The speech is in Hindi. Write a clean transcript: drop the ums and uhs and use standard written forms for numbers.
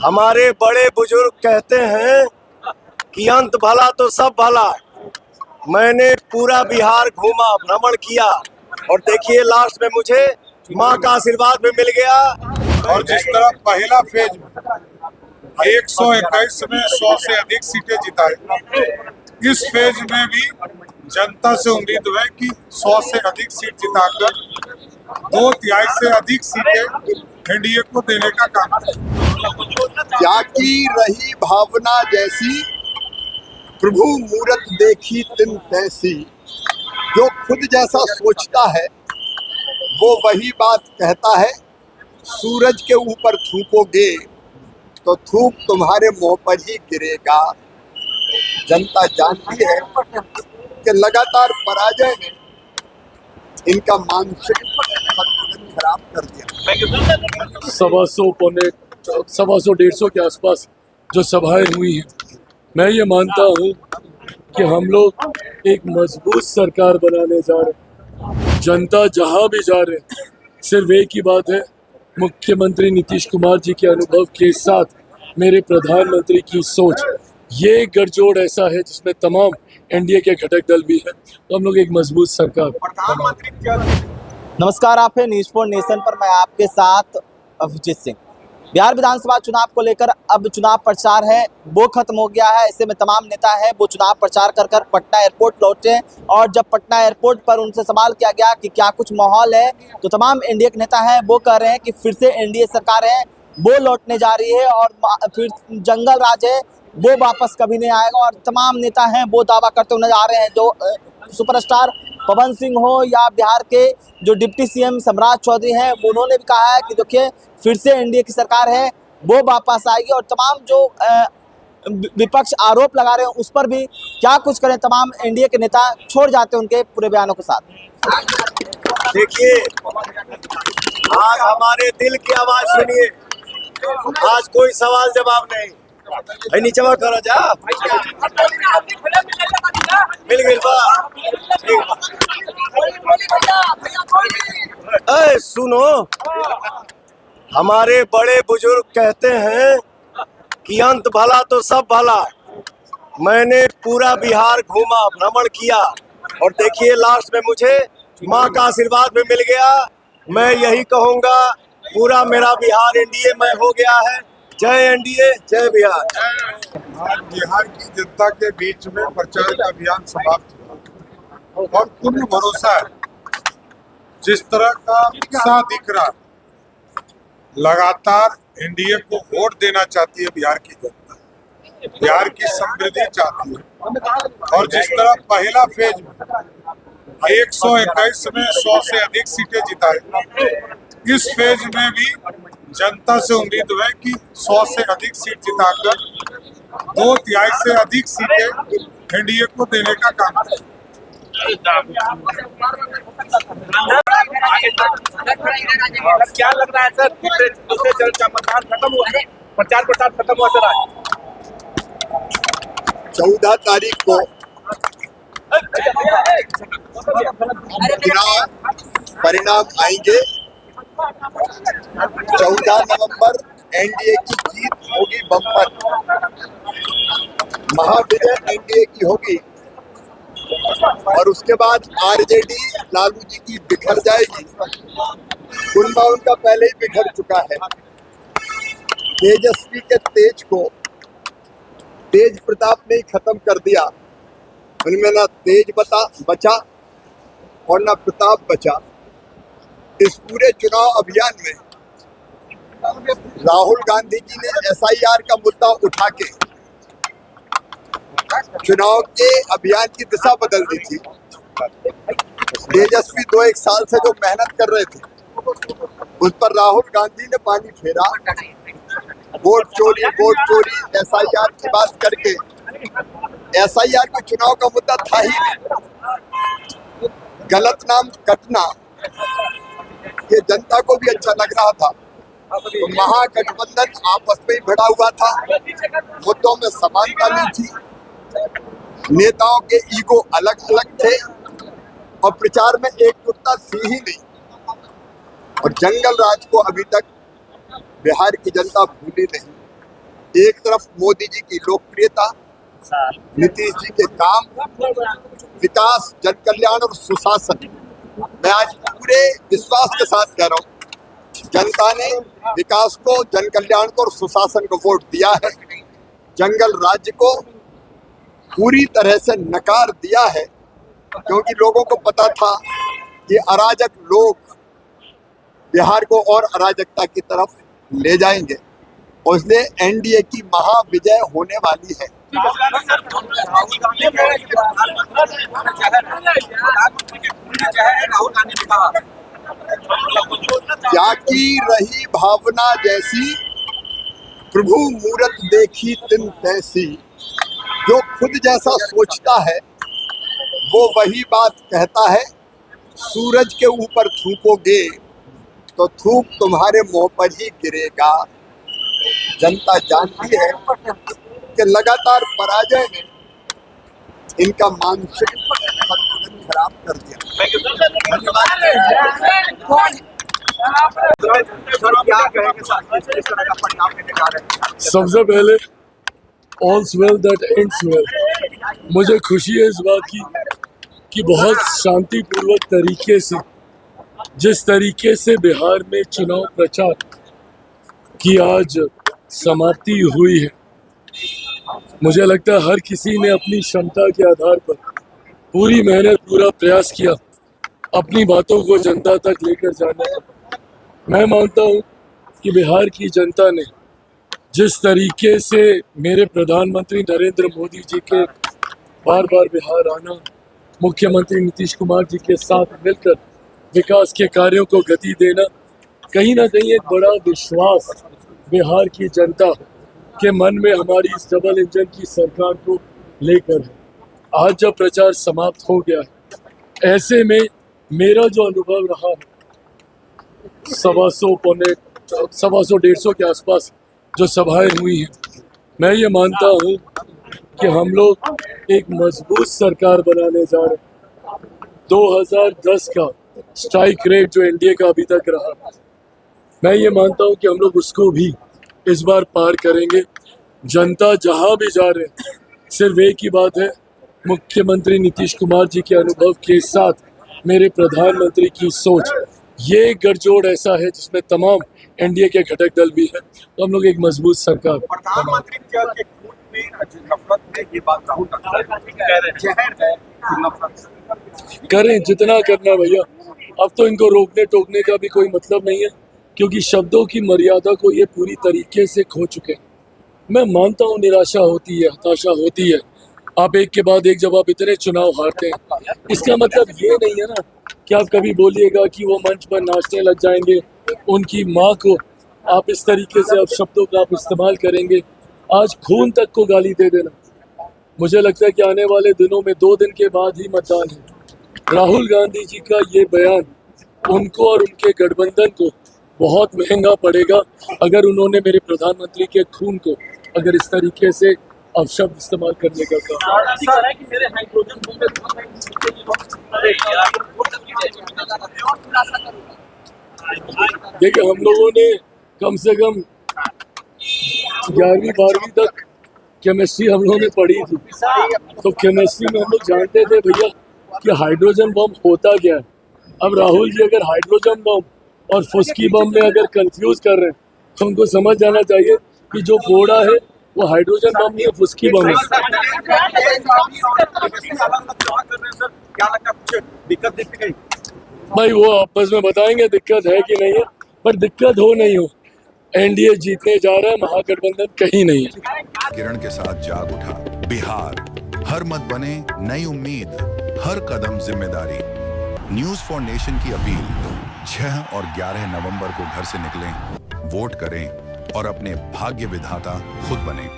हमारे बड़े बुजुर्ग कहते हैं कि अंत भला तो सब भला। मैंने पूरा बिहार घूमा, भ्रमण किया और देखिए लास्ट में मुझे माँ का आशीर्वाद भी मिल गया। और जिस तरह पहला फेज में 121 में 100 से अधिक सीटें जिताई, इस फेज में भी जनता से उम्मीद है कि 100 से अधिक सीट जिताकर 2/3 से अधिक सीटें एनडीए को देने का काम करें। जाकी रही भावना जैसी, प्रभु मूरत देखी तिन तैसी। जो खुद जैसा सोचता है वो वही बात कहता है। सूरज के ऊपर थूकोगे तो थूक तुम्हारे मुंह पर ही गिरेगा। जनता जानती है कि लगातार पराजय ने इनका मानसिक संतुलन खराब कर दिया। 150 के आसपास जो सभाएं हुई हैं, मैं ये मानता हूँ कि हम लोग एक मजबूत सरकार बनाने जा रहे हैं। जनता जहाँ भी जा रहे हैं, सिर्फ एक ही बात है, मुख्यमंत्री नीतीश कुमार जी के अनुभव के साथ मेरे प्रधानमंत्री की सोच, ये गठजोड़ ऐसा है जिसमें तमाम एनडीए के घटक दल भी हैं, तो हम लोग एक मजबूत सरकार। नमस्कार, आप है न्यूज़ फॉर नेशन पर, मैं आपके साथ अभिजीत सिंह। बिहार विधानसभा चुनाव को लेकर अब चुनाव प्रचार है वो खत्म हो गया है। ऐसे में तमाम नेता है वो चुनाव प्रचार कर पटना एयरपोर्ट लौटे और जब पटना एयरपोर्ट पर उनसे सवाल किया गया कि क्या कुछ माहौल है, तो तमाम एनडीए के नेता हैं वो कह रहे हैं कि फिर से एनडीए सरकार है वो लौटने जा रही है और फिर जंगल राज है वो वापस कभी नहीं आएगा। और तमाम नेता हैं वो दावा करते हुए नजर आ रहे हैं, जो सुपरस्टार पवन सिंह हो या बिहार के जो डिप्टी सीएम सम्राट चौधरी हैं, उन्होंने भी कहा है कि देखिए फिर से एनडीए की सरकार है वो वापस आएगी। और तमाम जो विपक्ष आरोप लगा रहे हैं उस पर भी क्या कुछ करें, तमाम एनडीए के नेता छोड़ जाते हैं उनके पूरे बयानों के साथ। देखिए, आज हमारे दिल की आवाज सुनिए। आज कोई सवाल जवाब नहीं। भाई नीचे करो जा, मिल गई बा। सुनो, हमारे बड़े बुजुर्ग कहते हैं कि अंत भला तो सब भला। मैंने पूरा बिहार घूमा, भ्रमण किया और देखिए लास्ट में मुझे माँ का आशीर्वाद भी मिल गया। मैं यही कहूँगा, पूरा मेरा बिहार एनडीए में हो गया है। जय एनडीए, जय बिहार। आज बिहार की जनता के बीच में प्रचार का अभियान समाप्त हुआ और पूर्ण भरोसा है, जिस तरह का उत्साह दिख रहा है, लगातार एनडीए को वोट देना चाहती है बिहार की जनता, बिहार की समृद्धि चाहती है। और जिस तरह पहला फेज में 121 में 100 से अधिक सीटें जिताई, इस फेज में भी जनता से उम्मीद है कि 100 से अधिक सीट जिताकर 2/3 से अधिक सीटें एनडीए को देने का काम करें। क्या लग रहा है सर, दूसरे चरण का मतदान खत्म हुआ, प्रचार प्रसार खत्म हुआ सर? आज 14 तारीख को चुनाव परिणाम आएंगे। 14 नवंबर एनडीए की जीत होगी, बम्पर महाविजय एनडीए की होगी। और उसके बाद आरजेडी लालू जी की बिखर जाएगी। कुनबा उनका पहले ही बिखर चुका है। तेजस्वी के तेज को तेज प्रताप ने ही खत्म कर दिया। उनमें ना तेज बचा और ना प्रताप बचा। इस पूरे चुनाव अभियान में राहुल गांधी जी ने एसआईआर का मुद्दा उठा के चुनाव के अभियान की दिशा बदल दी थी। तेजस्वी 2-1 साल से जो मेहनत कर रहे थे उस पर राहुल गांधी ने पानी फेरा। वोट चोरी एसआईआर की बात करके, एसआईआर को चुनाव का मुद्दा था ही नहीं। गलत नाम कटना ये जनता को भी अच्छा लग रहा था, तो महागठबंधन आपस में ही भिड़ा हुआ था। मुद्दों में समानता नहीं थी, नेताओं के ईगो अलग अलग थे और प्रचार में एकजुटता थी ही नहीं। और जंगल राज को अभी तक बिहार की जनता भूली नहीं। एक तरफ मोदी जी की लोकप्रियता, नीतीश जी के काम, विकास, जन कल्याण और सुशासन। मैं आज पूरे विश्वास के साथ कह रहा हूँ, जनता ने विकास को, जन कल्याण को और सुशासन को वोट दिया है। जंगल राज्य को पूरी तरह से नकार दिया है, क्योंकि लोगों को पता था कि अराजक लोग बिहार को और अराजकता की तरफ ले जाएंगे, और इसलिए एनडीए की महाविजय होने वाली है। क्या की रही भावना जैसी, प्रभु मूरत देखी तिन तैसी। जो खुद जैसा सोचता है वो वही बात कहता है। सूरज के ऊपर थूकोगे तो थूक तुम्हारे मुंह पर ही गिरेगा। जनता जानती है कि लगातार पराजय ने इनका मानसिक संतुलन खराब कर दिया। सबसे पहले ऑल्स वेल दैट एंड्स वेल। मुझे खुशी है इस बात की कि बहुत शांतिपूर्वक तरीके से, जिस तरीके से बिहार में चुनाव प्रचार की आज समाप्ति हुई है, मुझे लगता है हर किसी ने अपनी क्षमता के आधार पर पूरी मेहनत, पूरा प्रयास किया अपनी बातों को जनता तक लेकर जाने का। मैं मानता हूं कि बिहार की जनता ने जिस तरीके से मेरे प्रधानमंत्री नरेंद्र मोदी जी के बार बार बिहार आना, मुख्यमंत्री नीतीश कुमार जी के साथ मिलकर विकास के कार्यों को गति देना, कहीं ना कहीं एक बड़ा विश्वास बिहार की जनता के मन में हमारी इस डबल इंजन की सरकार को लेकर है। आज जब प्रचार समाप्त हो गया है, ऐसे में मेरा जो अनुभव रहा है, 125 के आसपास जो सभाएं हुई हैं, मैं ये मानता हूँ कि हम लोग एक मजबूत सरकार बनाने जा रहे हैं। 2010 का स्ट्राइक रेट जो एनडीए का अभी तक रहा, मैं ये मानता हूँ कि हम लोग उसको भी इस बार पार करेंगे। जनता जहाँ भी जा रहे हैं, सिर्फ एक ही बात है, मुख्यमंत्री नीतीश कुमार जी के अनुभव के साथ मेरे प्रधानमंत्री की सोच, ये गठजोड़ ऐसा है जिसमें तमाम एनडीए के घटक दल भी हैं, तो हम लोग एक मजबूत सरकार प्रधानमंत्री के खून में नफरत में ये बात राहुल करें जितना करना भैया। अब तो इनको रोकने टोकने का भी कोई मतलब नहीं है, क्योंकि शब्दों की मर्यादा को ये पूरी तरीके से खो चुके हैं। मैं मानता हूँ निराशा होती है, हताशा होती है, आप एक के बाद एक जब आप इतने चुनाव हारते हैं, इसका मतलब ये नहीं है ना कि आप कभी बोलिएगा कि वो मंच पर नाचने लग जाएंगे, उनकी माँ को आप इस तरीके से अब शब्दों का आप इस्तेमाल करेंगे, आज खून तक को गाली दे देना। मुझे लगता है कि आने वाले दिनों में 2 दिन के बाद ही मतदान है। राहुल गांधी जी का ये बयान उनको और उनके गठबंधन को बहुत महंगा पड़ेगा, अगर उन्होंने मेरे प्रधानमंत्री के खून को अगर इस तरीके से अपशब्द इस्तेमाल करने का कहा। देखिए, हम लोगों ने कम से कम 11वीं 12वीं तक केमिस्ट्री हम लोगों ने पढ़ी थी, तो केमिस्ट्री में हम लोग जानते थे भैया कि हाइड्रोजन बम होता क्या है। अब राहुल जी अगर हाइड्रोजन बम और फुस्की बम में अगर कंफ्यूज कर रहे हैं, तो उनको समझ जाना चाहिए कि जो फोड़ा है वो हाइड्रोजन बम नहीं है, फुस्की बम है। भाई वो आपस में बताएंगे दिक्कत है कि नहीं है, पर दिक्कत हो नहीं हो, एनडीए जीतने जा रहा है, महागठबंधन कहीं नहीं है। किरण के साथ जाग उठा बिहार, हर मत बने नई उम्मीद, हर कदम जिम्मेदारी। न्यूज फॉर नेशन की अपील, 6 और 11 नवंबर को घर से निकलें, वोट करें और अपने भाग्य विधाता खुद बने।